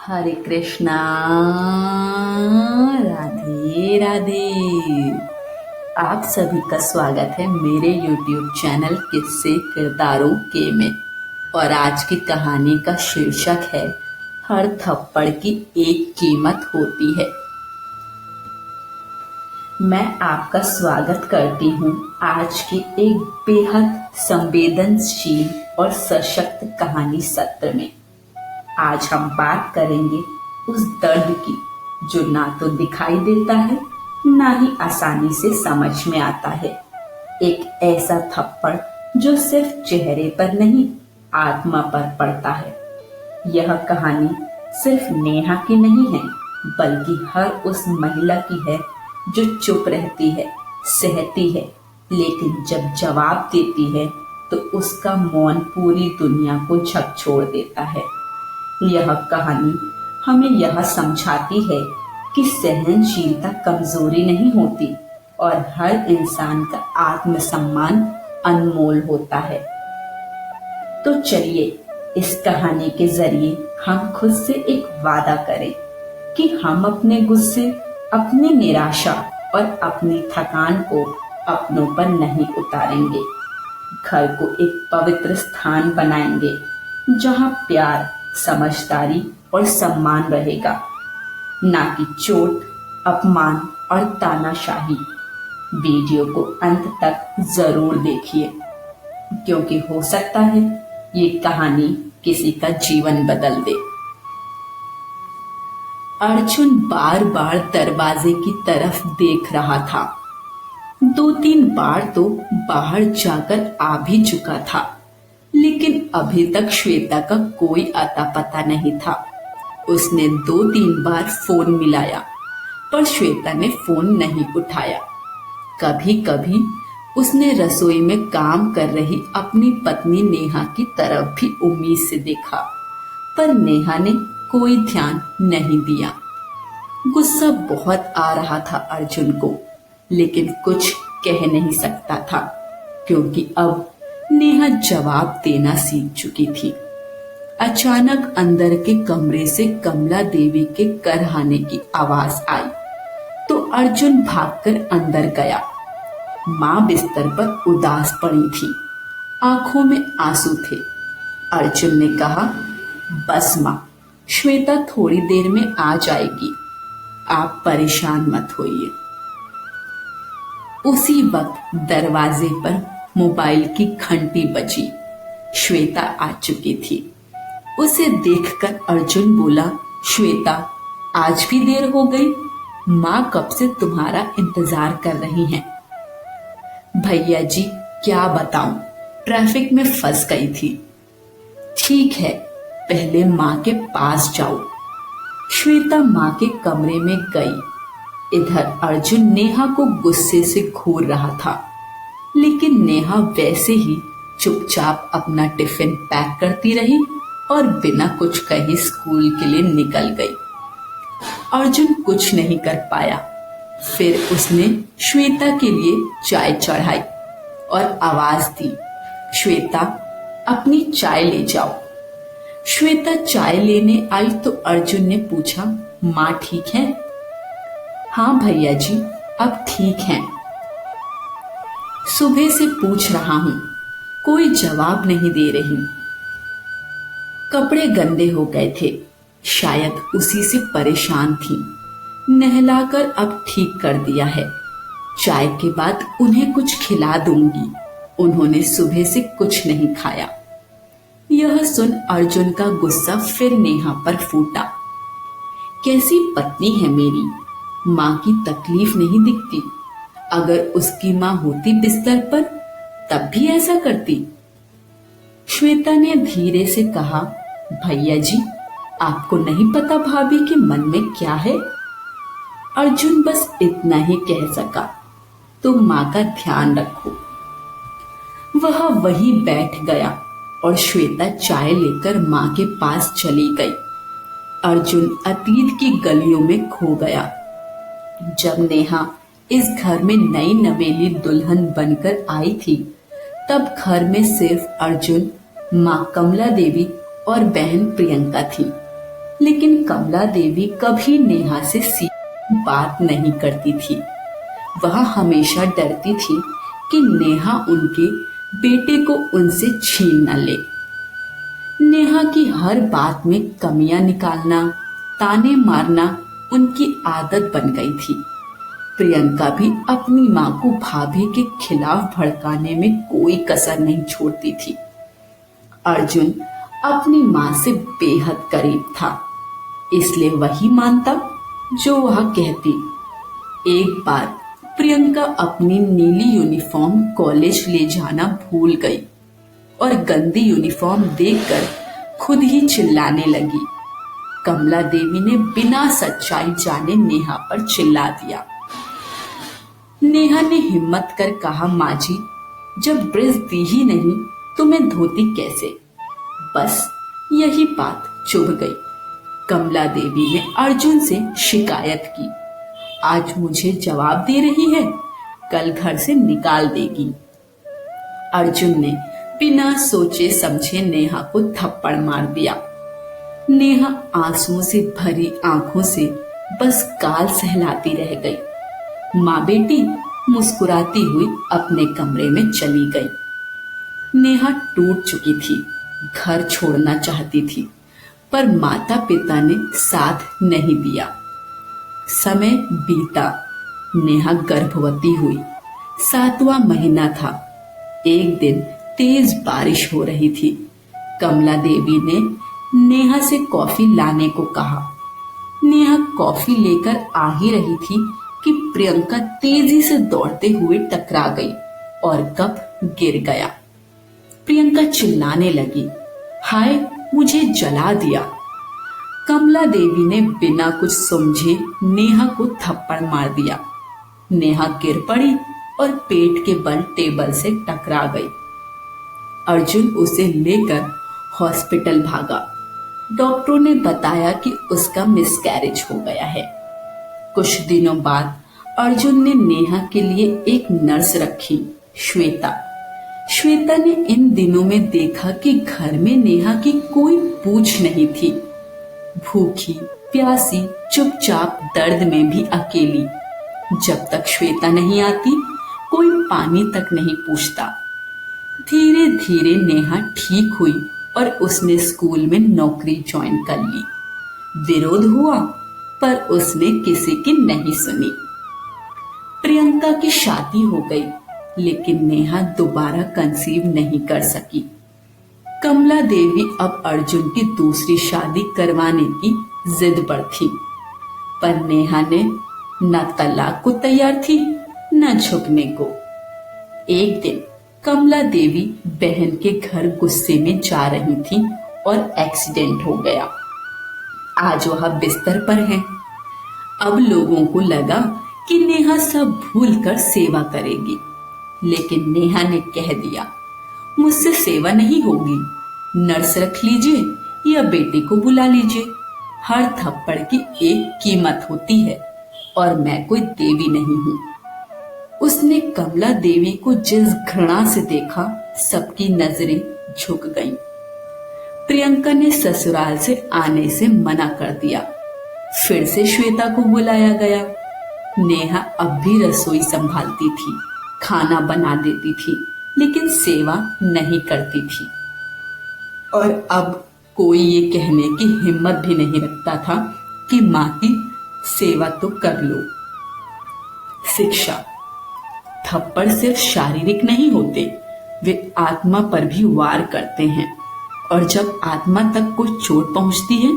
हरे कृष्णा। राधे राधे। आप सभी का स्वागत है मेरे YouTube चैनल किस्से किरदारों के में। और आज की कहानी का शीर्षक है हर थप्पड़ की एक कीमत होती है। मैं आपका स्वागत करती हूँ आज के एक बेहद संवेदनशील और सशक्त कहानी सत्र में। आज हम बात करेंगे उस दर्द की जो ना तो दिखाई देता है ना ही आसानी से समझ में आता है। एक ऐसा थप्पड़ जो सिर्फ चेहरे पर नहीं आत्मा पर पड़ता है। यह कहानी सिर्फ नेहा की नहीं है बल्कि हर उस महिला की है जो चुप रहती है, सहती है, लेकिन जब जवाब देती है तो उसका मौन पूरी दुनिया को झकझोर देता है। यह कहानी हमें यह समझाती है कि सहनशीलता कमजोरी नहीं होती और हर इंसान का आत्मसम्मान अनमोल होता है। तो चलिए इस कहानी के जरिए हम खुद से एक वादा करें कि हम अपने गुस्से, अपनी निराशा और अपनी थकान को अपनों पर नहीं उतारेंगे। घर को एक पवित्र स्थान बनाएंगे जहां प्यार, समझदारी और सम्मान रहेगा, ना कि चोट, अपमान और तानाशाही। वीडियो को अंत तक जरूर देखिए क्योंकि हो सकता है ये कहानी किसी का जीवन बदल दे। अर्जुन बार बार दरवाजे की तरफ देख रहा था। 2-3 बार तो बाहर जाकर आ भी चुका था, लेकिन अभी तक श्वेता का कोई अता पता नहीं था। उसने 2-3 बार फोन मिलाया पर श्वेता ने फोन नहीं उठाया। कभी कभी उसने रसोई में काम कर रही अपनी पत्नी नेहा की तरफ भी उम्मीद से देखा, पर नेहा ने कोई ध्यान नहीं दिया। गुस्सा बहुत आ रहा था अर्जुन को, लेकिन कुछ कह नहीं सकता था क्योंकि अब नेहा जवाब देना सीख चुकी थी। अचानक अंदर के कमरे से कमला देवी के करहाने की आवाज आई तो अर्जुन भागकर अंदर गया। माँ बिस्तर पर उदास पड़ी थी, आंखों में आंसू थे। अर्जुन ने कहा, बस माँ, श्वेता थोड़ी देर में आ जाएगी, आप परेशान मत होइए। उसी वक्त दरवाजे पर मोबाइल की घंटी बजी। श्वेता आ चुकी थी। उसे देखकर अर्जुन बोला, श्वेता, आज भी देर हो गई, माँ कब से तुम्हारा इंतजार कर रही हैं। भैया जी, क्या बताऊं, ट्रैफिक में फंस गई थी। ठीक है, पहले माँ के पास जाओ। श्वेता माँ के कमरे में गई। इधर अर्जुन नेहा को गुस्से से घूर रहा था, लेकिन नेहा वैसे ही चुपचाप अपना टिफिन पैक करती रही और बिना कुछ कहे स्कूल के लिए निकल गई। अर्जुन कुछ नहीं कर पाया। फिर उसने श्वेता के लिए चाय चढ़ाई और आवाज दी, श्वेता, अपनी चाय ले जाओ। श्वेता चाय लेने आई तो अर्जुन ने पूछा, माँ ठीक है? हाँ भैया जी, अब ठीक हैं। सुबह से पूछ रहा हूं, कोई जवाब नहीं दे रही। कपड़े गंदे हो गए थे, शायद उसी से परेशान थी। नहलाकर अब ठीक कर दिया है। चाय के बाद उन्हें कुछ खिला दूंगी, उन्होंने सुबह से कुछ नहीं खाया। यह सुन अर्जुन का गुस्सा फिर नेहा पर फूटा। कैसी पत्नी है मेरी, माँ की तकलीफ नहीं दिखती। अगर उसकी माँ होती बिस्तर पर तब भी ऐसा करती। श्वेता ने धीरे से कहा, भैया जी, आपको नहीं पता भाभी के मन में क्या है? अर्जुन बस इतना ही कह सका, तुम माँ का ध्यान रखो। वह वहीं बैठ गया और श्वेता चाय लेकर माँ के पास चली गई। अर्जुन अतीत की गलियों में खो गया। जब नेहा इस घर में नई नवेली दुल्हन बनकर आई थी, तब घर में सिर्फ अर्जुन, माँ कमला देवी और बहन प्रियंका थी। लेकिन कमला देवी कभी नेहा से सीधी बात नहीं करती थी। वह हमेशा डरती थी कि नेहा उनके बेटे को उनसे छीन न ले। नेहा की हर बात में कमियां निकालना, ताने मारना उनकी आदत बन गई थी। प्रियंका भी अपनी माँ को भाभी के खिलाफ भड़काने में कोई कसर नहीं छोड़ती थी। अर्जुन अपनी माँ से बेहद करीब था, इसलिए वही मानता जो वह कहती। एक बार प्रियंका अपनी नीली यूनिफॉर्म कॉलेज ले जाना भूल गई और गंदी यूनिफॉर्म देखकर खुद ही चिल्लाने लगी। कमला देवी ने बिना सच्चाई जाने नेहा पर चिल्ला दिया। नेहा ने हिम्मत कर कहा, माँ जी, जब ब्रेस दी ही नहीं तो मैं धोती कैसे? बस यही बात चुभ गई। कमला देवी ने अर्जुन से शिकायत की, आज मुझे जवाब दे रही है, कल घर से निकाल देगी। अर्जुन ने बिना सोचे समझे नेहा को थप्पड़ मार दिया। नेहा आंसुओं से भरी आंखों से बस गाल सहलाती रह गई। माँ बेटी मुस्कुराती हुई अपने कमरे में चली गई। नेहा टूट चुकी थी, घर छोड़ना चाहती थी, पर माता पिता ने साथ नहीं दिया। समय बीता, नेहा गर्भवती हुई। 7वां महीना था। एक दिन तेज बारिश हो रही थी। कमला देवी ने नेहा से कॉफी लाने को कहा। नेहा कॉफी लेकर आ ही रही थी कि प्रियंका तेजी से दौड़ते हुए टकरा गई और कप गिर गया। प्रियंका चिल्लाने लगी, हाय, मुझे जला दिया। कमला देवी ने बिना कुछ समझे नेहा को थप्पड़ मार दिया। नेहा गिर पड़ी और पेट के बल टेबल से टकरा गई। अर्जुन उसे लेकर हॉस्पिटल भागा। डॉक्टरों ने बताया कि उसका मिसकैरेज हो गया है। कुछ दिनों बाद अर्जुन ने नेहा के लिए एक नर्स रखी, श्वेता। श्वेता ने इन दिनों में देखा कि घर में नेहा की कोई पूछ नहीं थी। भूखी प्यासी चुपचाप दर्द में भी अकेली। जब तक श्वेता नहीं आती कोई पानी तक नहीं पूछता। धीरे धीरे नेहा ठीक हुई और उसने स्कूल में नौकरी ज्वाइन कर ली। विरोध हुआ पर उसने किसी की नहीं सुनी। प्रियंका की शादी हो गई, लेकिन नेहा दोबारा कंसीव नहीं कर सकी। कमला देवी अब अर्जुन की दूसरी शादी करवाने की जिद पर थी, पर नेहा ने न तलाक को तैयार थी न झुकने को। एक दिन कमला देवी बहन के घर गुस्से में जा रही थी और एक्सीडेंट हो गया। आज वह बिस्तर पर है। अब लोगों को लगा कि नेहा सब भूलकर सेवा करेगी, लेकिन नेहा ने कह दिया, मुझसे सेवा नहीं होगी, नर्स रख लीजिए या बेटी को बुला लीजिए। हर थप्पड़ की एक कीमत होती है और मैं कोई देवी नहीं हूँ। उसने कमला देवी को जिस घृणा से देखा, सबकी नजरें झुक गईं। प्रियंका ने ससुराल से आने से मना कर दिया। फिर से श्वेता को बुलाया गया। नेहा अब भी रसोई संभालती थी, खाना बना देती थी, लेकिन सेवा नहीं करती थी। और अब कोई ये कहने की हिम्मत भी नहीं रखता था कि माँ की सेवा तो कर लो। शिक्षा। थप्पड़ सिर्फ शारीरिक नहीं होते, वे आत्मा पर भी वार करते हैं, और जब आत्मा तक कोई चोट पहुंचती है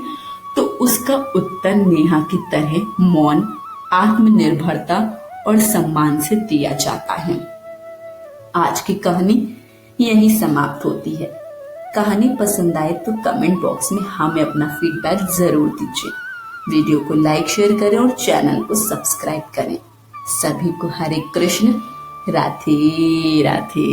तो उसका उत्तर नेहा की तरह मौन, आत्मनिर्भरता और सम्मान से दिया जाता है। आज की कहानी यही समाप्त होती है। कहानी पसंद आए तो कमेंट बॉक्स में हमें अपना फीडबैक जरूर दीजिए। वीडियो को लाइक शेयर करें और चैनल को सब्सक्राइब करें। सभी को हरे कृष्ण, राधे राधे।